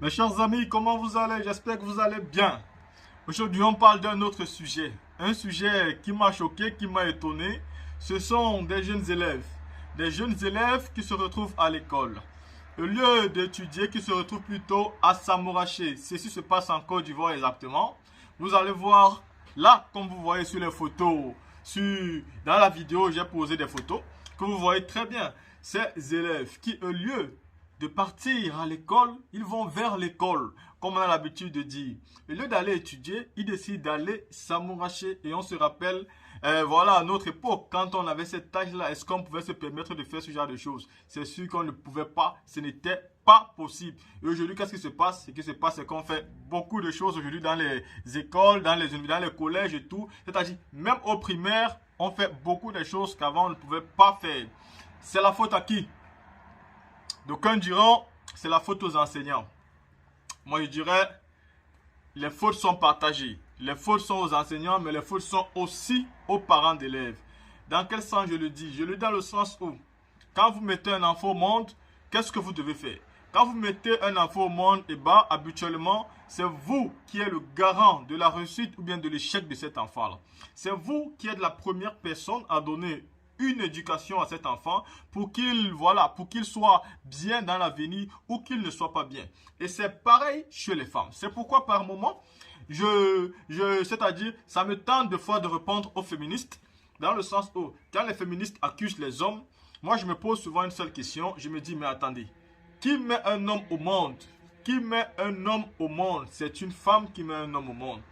Mes chers amis, comment vous allez? J'espère que vous allez bien. Aujourd'hui, on parle d'un autre sujet. Un sujet qui m'a choqué, qui m'a étonné. Ce sont des jeunes élèves. Des jeunes élèves qui se retrouvent à l'école. Au lieu d'étudier, qui se retrouvent plutôt à s'amouracher. Ceci se passe en Côte d'Ivoire exactement. Vous allez voir là, comme vous voyez sur les photos, dans la vidéo, j'ai posé des photos que vous voyez très bien. Ces élèves qui, au lieu de partir à l'école, ils vont vers l'école, comme on a l'habitude de dire. Au lieu d'aller étudier, ils décident d'aller s'amouracher. Et on se rappelle, voilà, à notre époque, quand on avait cet âge-là, est-ce qu'on pouvait se permettre de faire ce genre de choses? C'est sûr qu'on ne pouvait pas, ce n'était pas possible. Et aujourd'hui, qu'est-ce qui se passe? Ce qui se passe, c'est qu'on fait beaucoup de choses aujourd'hui dans les écoles, dans les collèges et tout. C'est-à-dire, même au primaire, on fait beaucoup de choses qu'avant on ne pouvait pas faire. C'est la faute à qui? D'aucuns diront, c'est la faute aux enseignants. Moi, je dirais, les fautes sont partagées. Les fautes sont aux enseignants, mais les fautes sont aussi aux parents d'élèves. Dans quel sens je le dis? Je le dis dans le sens où, quand vous mettez un enfant au monde, qu'est-ce que vous devez faire? Quand vous mettez un enfant au monde, et bah, habituellement, c'est vous qui êtes le garant de la réussite ou bien de l'échec de cet enfant-là. C'est vous qui êtes la première personne à donner une éducation à cet enfant pour qu'il soit bien dans l'avenir ou qu'il ne soit pas bien. Et c'est pareil chez les femmes. C'est pourquoi par moment, c'est-à-dire, ça me tente de fois de répondre aux féministes dans le sens où, quand les féministes accusent les hommes, moi je me pose souvent une seule question, je me dis, mais attendez, qui met un homme au monde? Qui met un homme au monde? C'est une femme qui met un homme au monde.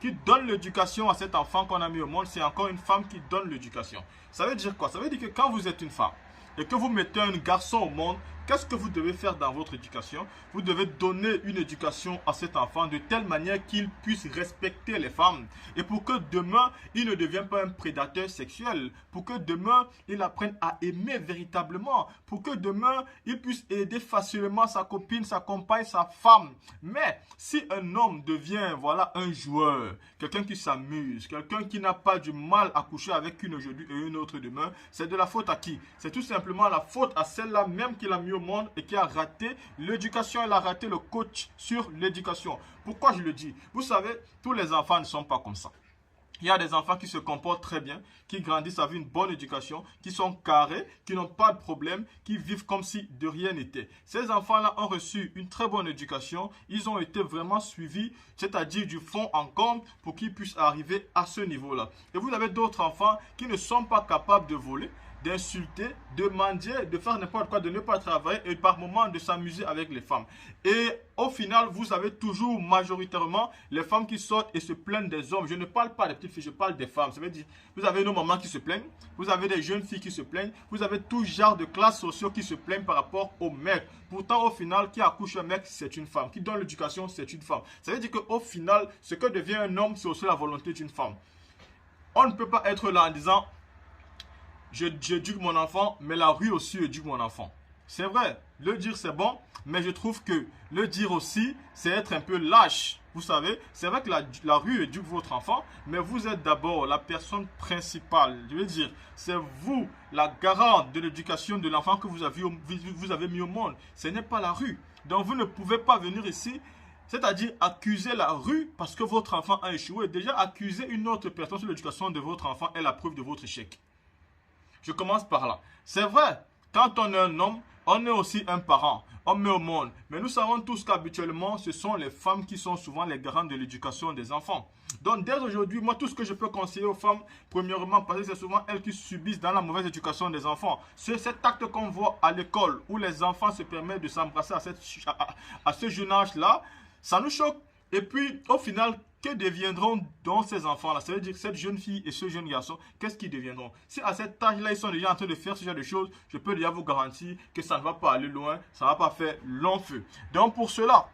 Qui donne l'éducation à cet enfant qu'on a mis au monde, c'est encore une femme qui donne l'éducation. Ça veut dire quoi? Ça veut dire que quand vous êtes une femme et que vous mettez un garçon au monde, qu'est-ce que vous devez faire dans votre éducation? Vous devez donner une éducation à cet enfant de telle manière qu'il puisse respecter les femmes. Et pour que demain, il ne devienne pas un prédateur sexuel. Pour que demain, il apprenne à aimer véritablement. Pour que demain, il puisse aider facilement sa copine, sa compagne, sa femme. Mais si un homme devient, voilà, un joueur, quelqu'un qui s'amuse, quelqu'un qui n'a pas du mal à coucher avec une aujourd'hui et une autre demain, c'est de la faute à qui? C'est tout simplement la faute à celle-là même qui l'a mis au monde et qui a raté l'éducation. Elle a raté le coach sur l'éducation. Pourquoi je le dis? Vous savez, tous les enfants ne sont pas comme ça. Il y a des enfants qui se comportent très bien, qui grandissent avec une bonne éducation, qui sont carrés, qui n'ont pas de problème, qui vivent comme si de rien n'était. Ces enfants-là ont reçu une très bonne éducation, ils ont été vraiment suivis, c'est-à-dire du fond en comble, pour qu'ils puissent arriver à ce niveau-là. Et vous avez d'autres enfants qui ne sont pas capables de voler, d'insulter, de mendier, de faire n'importe quoi, de ne pas travailler et par moments de s'amuser avec les femmes. Et au final, vous avez toujours majoritairement les femmes qui sortent et se plaignent des hommes. Je ne parle pas des petites filles, je parle des femmes. Ça veut dire, vous avez nos mamans qui se plaignent, vous avez des jeunes filles qui se plaignent, vous avez tout genre de classes sociaux qui se plaignent par rapport aux mecs. Pourtant, au final, qui accouche un mec, c'est une femme. Qui donne l'éducation, c'est une femme. Ça veut dire qu'au final, ce que devient un homme, c'est aussi la volonté d'une femme. On ne peut pas être là en disant j'éduque mon enfant, mais la rue aussi éduque mon enfant. C'est vrai, le dire c'est bon, mais je trouve que le dire aussi, c'est être un peu lâche. Vous savez, c'est vrai que la rue éduque votre enfant, mais vous êtes d'abord la personne principale. Je veux dire, c'est vous la garante de l'éducation de l'enfant que vous avez mis au monde. Ce n'est pas la rue. Donc vous ne pouvez pas venir ici, c'est-à-dire accuser la rue parce que votre enfant a échoué. Déjà, accuser une autre personne sur l'éducation de votre enfant est la preuve de votre échec. Je commence par là. C'est vrai, quand on est un homme, on est aussi un parent. On met au monde. Mais nous savons tous qu'habituellement, ce sont les femmes qui sont souvent les garantes de l'éducation des enfants. Donc, dès aujourd'hui, moi, tout ce que je peux conseiller aux femmes, premièrement, parce que c'est souvent elles qui subissent dans la mauvaise éducation des enfants. C'est cet acte qu'on voit à l'école, où les enfants se permettent de s'embrasser à ce jeune âge-là, ça nous choque. Et puis, au final, que deviendront donc ces enfants-là? Ça veut dire que cette jeune fille et ce jeune garçon, qu'est-ce qu'ils deviendront? Si à cet âge-là, ils sont déjà en train de faire ce genre de choses, je peux déjà vous garantir que ça ne va pas aller loin, ça ne va pas faire long feu. Donc pour cela,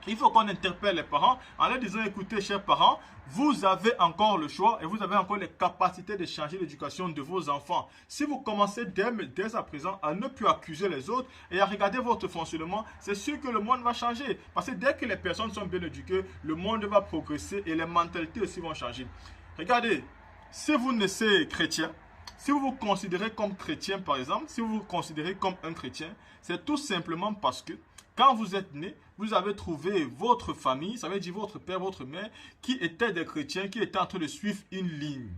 il faut qu'on interpelle les parents en leur disant, écoutez, chers parents, vous avez encore le choix et vous avez encore les capacités de changer l'éducation de vos enfants. Si vous commencez dès à présent à ne plus accuser les autres et à regarder votre fonctionnement, c'est sûr que le monde va changer. Parce que dès que les personnes sont bien éduquées, le monde va progresser et les mentalités aussi vont changer. Regardez, si vous naissez chrétien, si vous vous considérez comme chrétien par exemple, si vous vous considérez comme un chrétien, c'est tout simplement parce que Quand vous êtes né, vous avez trouvé votre famille, ça veut dire votre père, votre mère, qui étaient des chrétiens, qui étaient en train de suivre une ligne.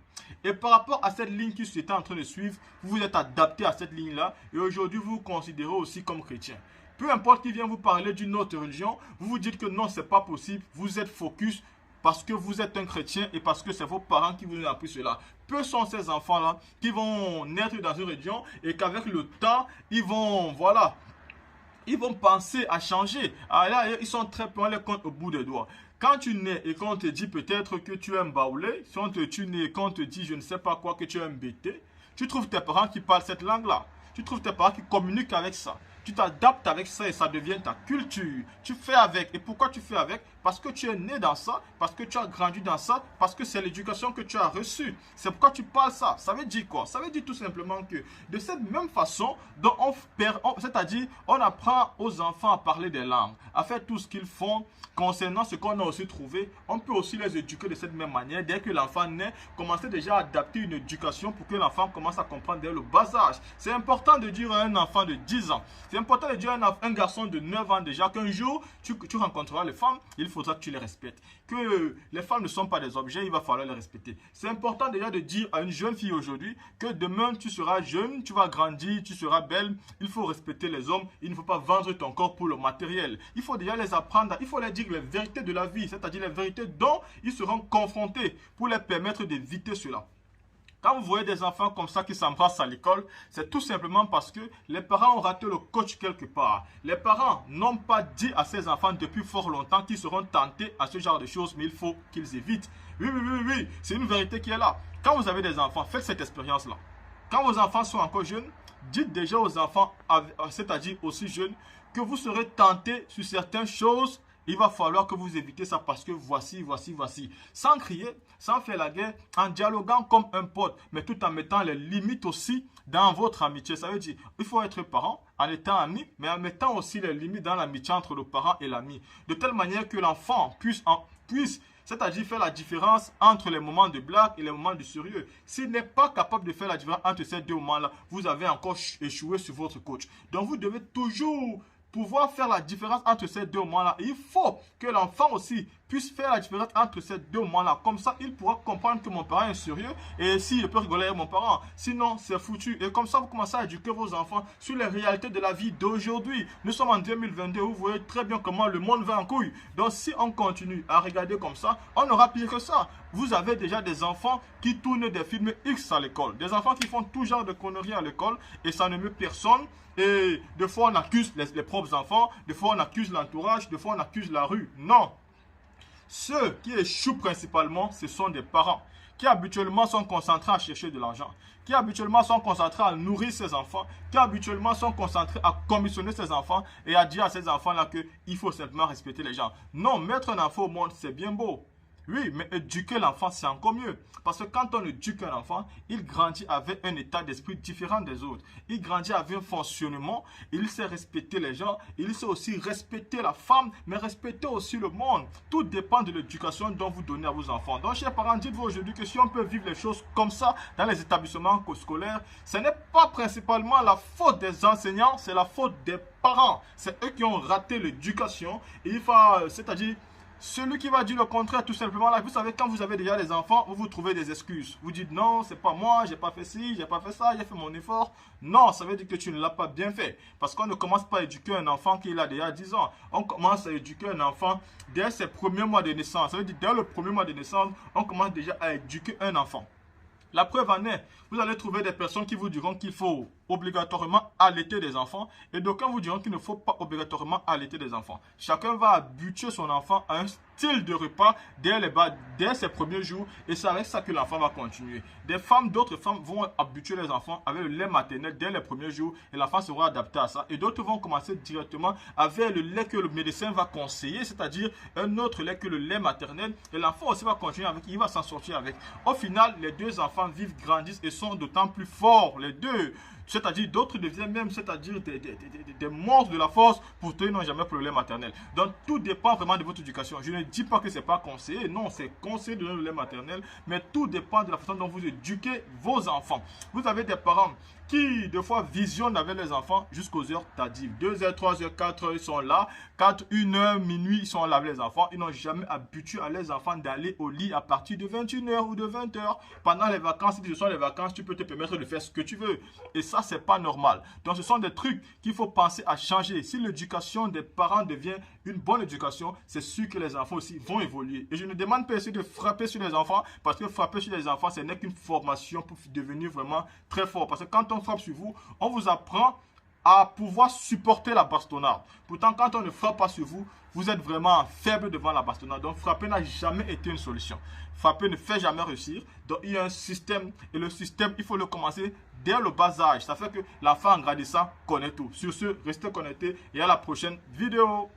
Et par rapport à cette ligne qu'ils étaient en train de suivre, vous vous êtes adapté à cette ligne-là et aujourd'hui vous vous considérez aussi comme chrétien. Peu importe qui vient vous parler d'une autre religion, vous vous dites que non, c'est pas possible, vous êtes focus parce que vous êtes un chrétien et parce que c'est vos parents qui vous ont appris cela. Peu sont ces enfants-là qui vont naître dans une religion et qu'avec le temps, ils vont, voilà, ils vont penser à changer. Ah, là, ils sont très peu, on les compte au bout des doigts. Quand tu nais et qu'on te dit peut-être que tu es un baoulé, si on te tue et qu'on te dit je ne sais pas quoi, que tu es un bêté, tu trouves tes parents qui parlent cette langue-là. Tu trouves tes parents qui communiquent avec ça. Tu t'adaptes avec ça et ça devient ta culture. Tu fais avec. Et pourquoi tu fais avec? Parce que tu es né dans ça, parce que tu as grandi dans ça, parce que c'est l'éducation que tu as reçue. C'est pourquoi tu parles ça. Ça veut dire quoi? Ça veut dire tout simplement que de cette même façon dont c'est-à-dire on apprend aux enfants à parler des langues, à faire tout ce qu'ils font concernant ce qu'on a aussi trouvé, on peut aussi les éduquer de cette même manière. Dès que l'enfant naît, commencer déjà à adapter une éducation pour que l'enfant commence à comprendre dès le bas âge. C'est important de dire à un enfant de 10 ans, c'est important de dire à un garçon de 9 ans déjà qu'un jour, tu rencontreras les femmes, il faudra que tu les respectes. Que les femmes ne sont pas des objets, il va falloir les respecter. C'est important déjà de dire à une jeune fille aujourd'hui que demain tu seras jeune, tu vas grandir, tu seras belle, il faut respecter les hommes, il ne faut pas vendre ton corps pour le matériel. Il faut déjà les apprendre, il faut les dire les vérités de la vie, c'est-à-dire les vérités dont ils seront confrontés pour les permettre d'éviter cela. Quand vous voyez des enfants comme ça qui s'embrassent à l'école, c'est tout simplement parce que les parents ont raté le coach quelque part. Les parents n'ont pas dit à ces enfants depuis fort longtemps qu'ils seront tentés à ce genre de choses, mais il faut qu'ils évitent. Oui, c'est une vérité qui est là. Quand vous avez des enfants, faites cette expérience-là. Quand vos enfants sont encore jeunes, dites déjà aux enfants, c'est-à-dire aussi jeunes, que vous serez tentés sur certaines choses. Il va falloir que vous évitez ça parce que voici. Sans crier, sans faire la guerre, en dialoguant comme un pote, mais tout en mettant les limites aussi dans votre amitié. Ça veut dire, il faut être parent en étant ami, mais en mettant aussi les limites dans l'amitié entre le parent et l'ami. De telle manière que l'enfant puisse c'est-à-dire faire la différence entre les moments de blague et les moments de sérieux. S'il n'est pas capable de faire la différence entre ces deux moments-là, vous avez encore échoué sur votre coach. Donc vous devez toujours pouvoir faire la différence entre ces deux moments-là. Il faut que l'enfant aussi puisse faire la différence entre ces deux moments-là. Comme ça, il pourra comprendre que mon parent est sérieux et si je peux rigoler avec mon parent. Sinon, c'est foutu. Et comme ça, vous commencez à éduquer vos enfants sur les réalités de la vie d'aujourd'hui. Nous sommes en 2022, vous voyez très bien comment le monde va en couille. Donc, si on continue à regarder comme ça, on aura pire que ça. Vous avez déjà des enfants qui tournent des films X à l'école. Des enfants qui font tout genre de conneries à l'école et ça ne met personne. Et des fois, on accuse les propres enfants. Des fois, on accuse l'entourage. Des fois, on accuse la rue. Non. Ceux qui échouent principalement, ce sont des parents qui habituellement sont concentrés à chercher de l'argent, qui habituellement sont concentrés à nourrir ses enfants, qui habituellement sont concentrés à commissionner ses enfants et à dire à ces enfants-là qu'il faut simplement respecter les gens. Non, mettre un enfant au monde, c'est bien beau. Oui, mais éduquer l'enfant, c'est encore mieux. Parce que quand on éduque un enfant, il grandit avec un état d'esprit différent des autres. Il grandit avec un fonctionnement, il sait respecter les gens, il sait aussi respecter la femme, mais respecter aussi le monde. Tout dépend de l'éducation dont vous donnez à vos enfants. Donc, chers parents, dites-vous aujourd'hui que si on peut vivre les choses comme ça dans les établissements scolaires, ce n'est pas principalement la faute des enseignants, c'est la faute des parents. C'est eux qui ont raté l'éducation. Et il faut, c'est-à-dire, celui qui va dire le contraire, tout simplement, là, vous savez, quand vous avez déjà des enfants, vous trouvez des excuses. Vous dites non, c'est pas moi, j'ai pas fait ci, j'ai pas fait ça, j'ai fait mon effort. Non, ça veut dire que tu ne l'as pas bien fait. Parce qu'on ne commence pas à éduquer un enfant qui a déjà 10 ans. On commence à éduquer un enfant dès ses premiers mois de naissance. Ça veut dire dès le premier mois de naissance, on commence déjà à éduquer un enfant. La preuve en est, vous allez trouver des personnes qui vous diront qu'il faut obligatoirement allaiter des enfants et d'aucuns vous diront qu'il ne faut pas obligatoirement allaiter des enfants. Chacun va habituer son enfant à un style de repas dès ses premiers jours et c'est avec ça que l'enfant va continuer. D'autres femmes vont habituer les enfants avec le lait maternel dès les premiers jours et l'enfant sera adapté à ça. Et d'autres vont commencer directement avec le lait que le médecin va conseiller, c'est-à-dire un autre lait que le lait maternel et l'enfant aussi va continuer avec, il va s'en sortir avec. Au final, les deux enfants vivent, grandissent et sont d'autant plus forts, les deux. C'est-à-dire, d'autres deviennent même, c'est-à-dire des monstres de la force, pourtant ils n'ont jamais pleuré le lait maternel. Donc, tout dépend vraiment de votre éducation. Je ne dis pas que c'est pas conseillé, non, c'est conseillé de donner le lait maternel, mais tout dépend de la façon dont vous éduquez vos enfants. Vous avez des parents qui, des fois, visionnent avec les enfants jusqu'aux heures tardives. 2h, 3h, 4h, ils sont là. 4, 1h, minuit, ils sont là avec les enfants. Ils n'ont jamais habitué à les enfants d'aller au lit à partir de 21h ou de 20h. Pendant les vacances, si ce sont les vacances, tu peux te permettre de faire ce que tu veux. Et ça, c'est pas normal. Donc, ce sont des trucs qu'il faut penser à changer. Si l'éducation des parents devient une bonne éducation, c'est sûr que les enfants aussi vont évoluer. Et je ne demande pas ici de frapper sur les enfants, parce que frapper sur les enfants, ce n'est qu'une formation pour devenir vraiment très fort. Parce que quand on frappe sur vous, on vous apprend à pouvoir supporter la bastonnade. Pourtant, quand on ne frappe pas sur vous, vous êtes vraiment faible devant la bastonnade. Donc, frapper n'a jamais été une solution. Frapper ne fait jamais réussir. Donc, il y a un système. Et le système, il faut le commencer dès le bas âge. Ça fait que l'enfant en grandissant connaît tout. Sur ce, restez connectés et à la prochaine vidéo.